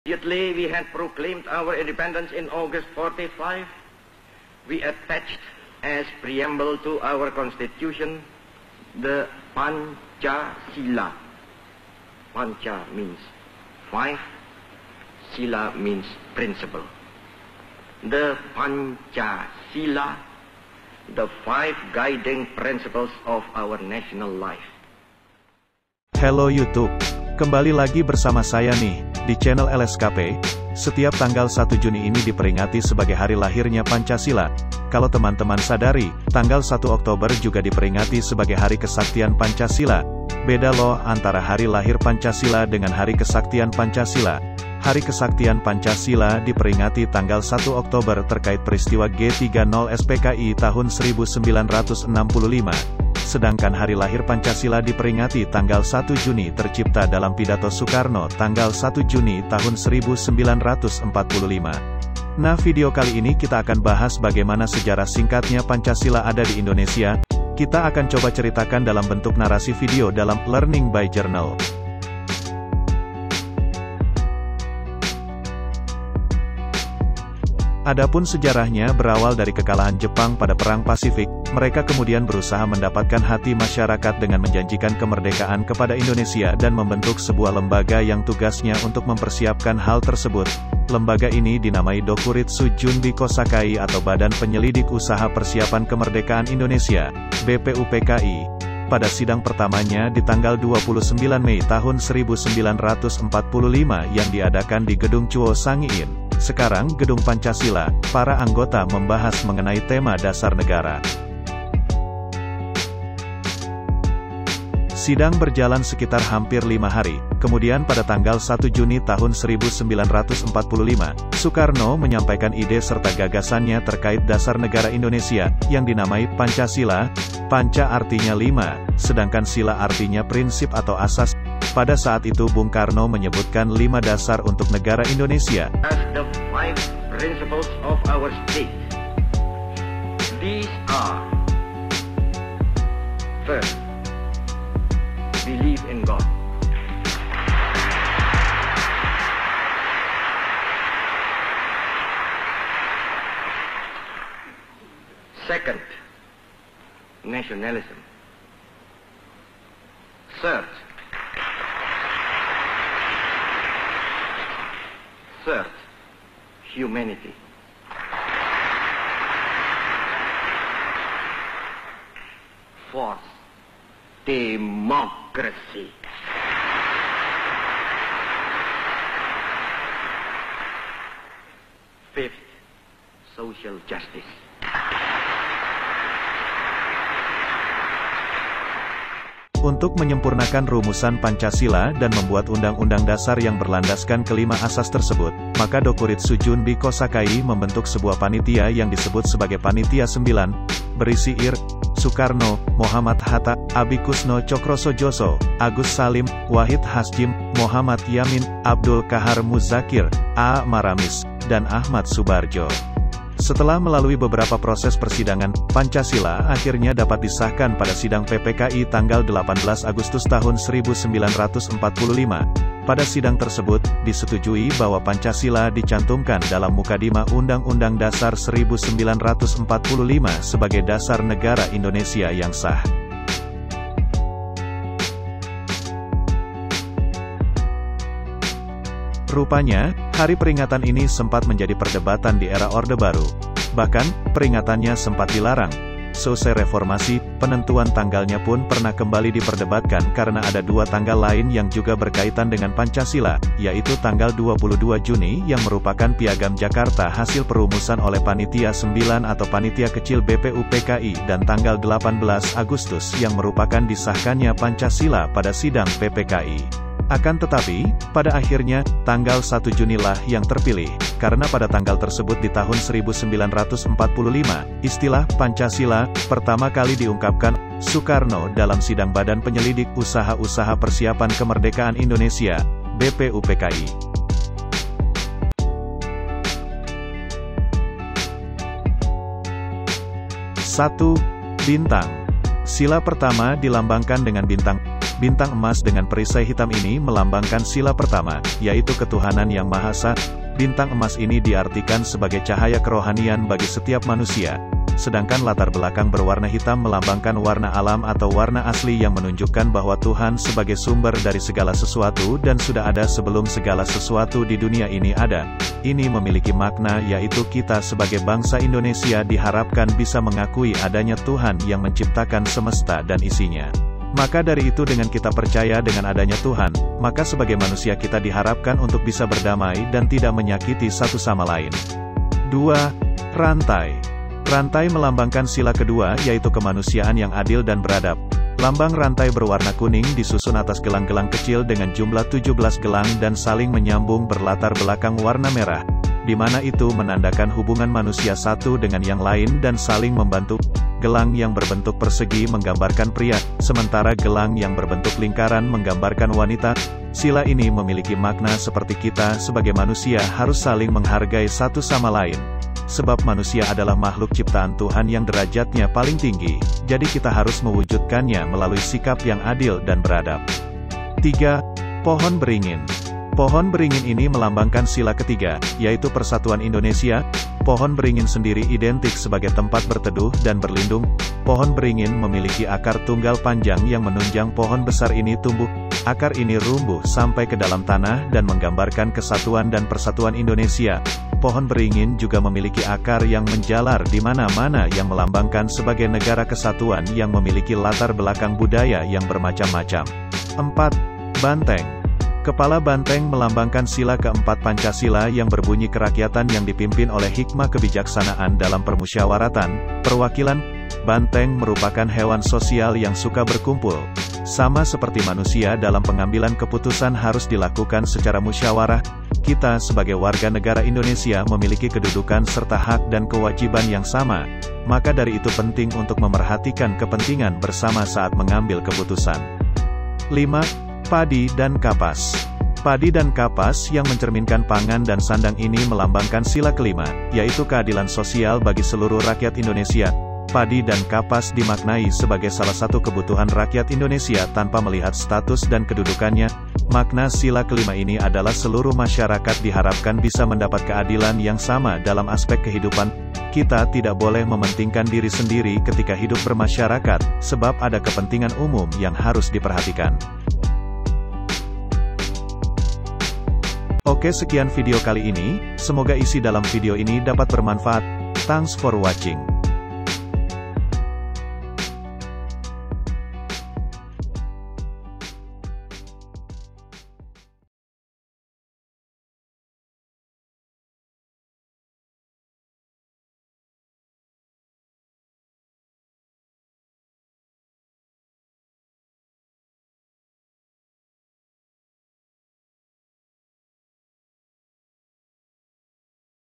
Immediately we had proclaimed our independence in August 45. We attached as preamble to our constitution the Pancasila. Panca means five, Sila means principle. The Pancasila, the five guiding principles of our national life. Hello YouTube, kembali lagi bersama saya nih, di channel LSKP. Setiap tanggal 1 Juni ini diperingati sebagai hari lahirnya Pancasila. Kalau teman-teman sadari, tanggal 1 Oktober juga diperingati sebagai hari kesaktian Pancasila. Beda loh antara hari lahir Pancasila dengan hari kesaktian Pancasila. Hari kesaktian Pancasila diperingati tanggal 1 Oktober terkait peristiwa G30 SPKI tahun 1965. Sedangkan hari lahir Pancasila diperingati tanggal 1 Juni tercipta dalam pidato Soekarno tanggal 1 Juni tahun 1945. Nah, video kali ini kita akan bahas bagaimana sejarah singkatnya Pancasila ada di Indonesia. Kita akan coba ceritakan dalam bentuk narasi video dalam Learning by Journal. Adapun sejarahnya berawal dari kekalahan Jepang pada Perang Pasifik, mereka kemudian berusaha mendapatkan hati masyarakat dengan menjanjikan kemerdekaan kepada Indonesia dan membentuk sebuah lembaga yang tugasnya untuk mempersiapkan hal tersebut. Lembaga ini dinamai Dokuritsu Junbi Kosakai atau Badan Penyelidik Usaha Persiapan Kemerdekaan Indonesia, BPUPKI. Pada sidang pertamanya di tanggal 29 Mei tahun 1945 yang diadakan di Gedung Chuo Sangiin, sekarang Gedung Pancasila, para anggota membahas mengenai tema dasar negara. Sidang berjalan sekitar hampir 5 hari, kemudian pada tanggal 1 Juni tahun 1945, Soekarno menyampaikan ide serta gagasannya terkait dasar negara Indonesia, yang dinamai Pancasila. Panca artinya 5, sedangkan sila artinya prinsip atau asas. Pada saat itu Bung Karno menyebutkan 5 dasar untuk negara Indonesia. As the five principles of our state. These are: first, believe in God. Second, nationalism. Third, humanity. Fourth, democracy. Fifth, social justice. Untuk menyempurnakan rumusan Pancasila dan membuat undang-undang dasar yang berlandaskan kelima asas tersebut, maka Dokuritsu Junbi Kosakai membentuk sebuah panitia yang disebut sebagai Panitia 9, berisi Ir. Soekarno, Muhammad Hatta, Abi Kusno Cokrosojoso, Agus Salim, Wahid Hasjim, Muhammad Yamin, Abdul Kahar Muzakir, A. Maramis, dan Ahmad Subarjo. Setelah melalui beberapa proses persidangan, Pancasila akhirnya dapat disahkan pada sidang PPKI tanggal 18 Agustus tahun 1945. Pada sidang tersebut, disetujui bahwa Pancasila dicantumkan dalam Mukadimah Undang-Undang Dasar 1945 sebagai dasar negara Indonesia yang sah. Rupanya, hari peringatan ini sempat menjadi perdebatan di era Orde Baru. Bahkan, peringatannya sempat dilarang. Seusai reformasi, penentuan tanggalnya pun pernah kembali diperdebatkan karena ada 2 tanggal lain yang juga berkaitan dengan Pancasila, yaitu tanggal 22 Juni yang merupakan Piagam Jakarta hasil perumusan oleh Panitia 9 atau Panitia Kecil BPUPKI dan tanggal 18 Agustus yang merupakan disahkannya Pancasila pada sidang PPKI. Akan tetapi, pada akhirnya, tanggal 1 Junilah yang terpilih, karena pada tanggal tersebut di tahun 1945, istilah Pancasila pertama kali diungkapkan Soekarno dalam sidang Badan Penyelidik Usaha-Usaha Persiapan Kemerdekaan Indonesia, BPUPKI. 1. Bintang. Sila pertama dilambangkan dengan bintang. Bintang emas dengan perisai hitam ini melambangkan sila pertama, yaitu ketuhanan yang Maha Esa. Bintang emas ini diartikan sebagai cahaya kerohanian bagi setiap manusia. Sedangkan latar belakang berwarna hitam melambangkan warna alam atau warna asli yang menunjukkan bahwa Tuhan sebagai sumber dari segala sesuatu dan sudah ada sebelum segala sesuatu di dunia ini ada. Ini memiliki makna yaitu kita sebagai bangsa Indonesia diharapkan bisa mengakui adanya Tuhan yang menciptakan semesta dan isinya. Maka dari itu dengan kita percaya dengan adanya Tuhan, maka sebagai manusia kita diharapkan untuk bisa berdamai dan tidak menyakiti satu sama lain. 2. Rantai. Rantai melambangkan sila kedua yaitu kemanusiaan yang adil dan beradab. Lambang rantai berwarna kuning disusun atas gelang-gelang kecil dengan jumlah 17 gelang dan saling menyambung berlatar belakang warna merah, di mana itu menandakan hubungan manusia satu dengan yang lain dan saling membantu. Gelang yang berbentuk persegi menggambarkan pria, sementara gelang yang berbentuk lingkaran menggambarkan wanita. Sila ini memiliki makna seperti kita sebagai manusia harus saling menghargai satu sama lain. Sebab manusia adalah makhluk ciptaan Tuhan yang derajatnya paling tinggi, jadi kita harus mewujudkannya melalui sikap yang adil dan beradab. 3. Pohon beringin. Pohon beringin ini melambangkan sila ketiga, yaitu persatuan Indonesia. Pohon beringin sendiri identik sebagai tempat berteduh dan berlindung. Pohon beringin memiliki akar tunggal panjang yang menunjang pohon besar ini tumbuh. Akar ini rumbuh sampai ke dalam tanah dan menggambarkan kesatuan dan persatuan Indonesia. Pohon beringin juga memiliki akar yang menjalar di mana-mana yang melambangkan sebagai negara kesatuan yang memiliki latar belakang budaya yang bermacam-macam. 4. Banteng. Kepala banteng melambangkan sila keempat Pancasila yang berbunyi kerakyatan yang dipimpin oleh hikmah kebijaksanaan dalam permusyawaratan, perwakilan. Banteng merupakan hewan sosial yang suka berkumpul. Sama seperti manusia dalam pengambilan keputusan harus dilakukan secara musyawarah, kita sebagai warga negara Indonesia memiliki kedudukan serta hak dan kewajiban yang sama. Maka dari itu penting untuk memerhatikan kepentingan bersama saat mengambil keputusan. 5. Padi dan kapas. Padi dan kapas yang mencerminkan pangan dan sandang ini melambangkan sila kelima, yaitu keadilan sosial bagi seluruh rakyat Indonesia. Padi dan kapas dimaknai sebagai salah satu kebutuhan rakyat Indonesia tanpa melihat status dan kedudukannya. Makna sila kelima ini adalah seluruh masyarakat diharapkan bisa mendapat keadilan yang sama dalam aspek kehidupan. Kita tidak boleh mementingkan diri sendiri ketika hidup bermasyarakat, sebab ada kepentingan umum yang harus diperhatikan. Oke, sekian video kali ini, semoga isi dalam video ini dapat bermanfaat. Thanks for watching.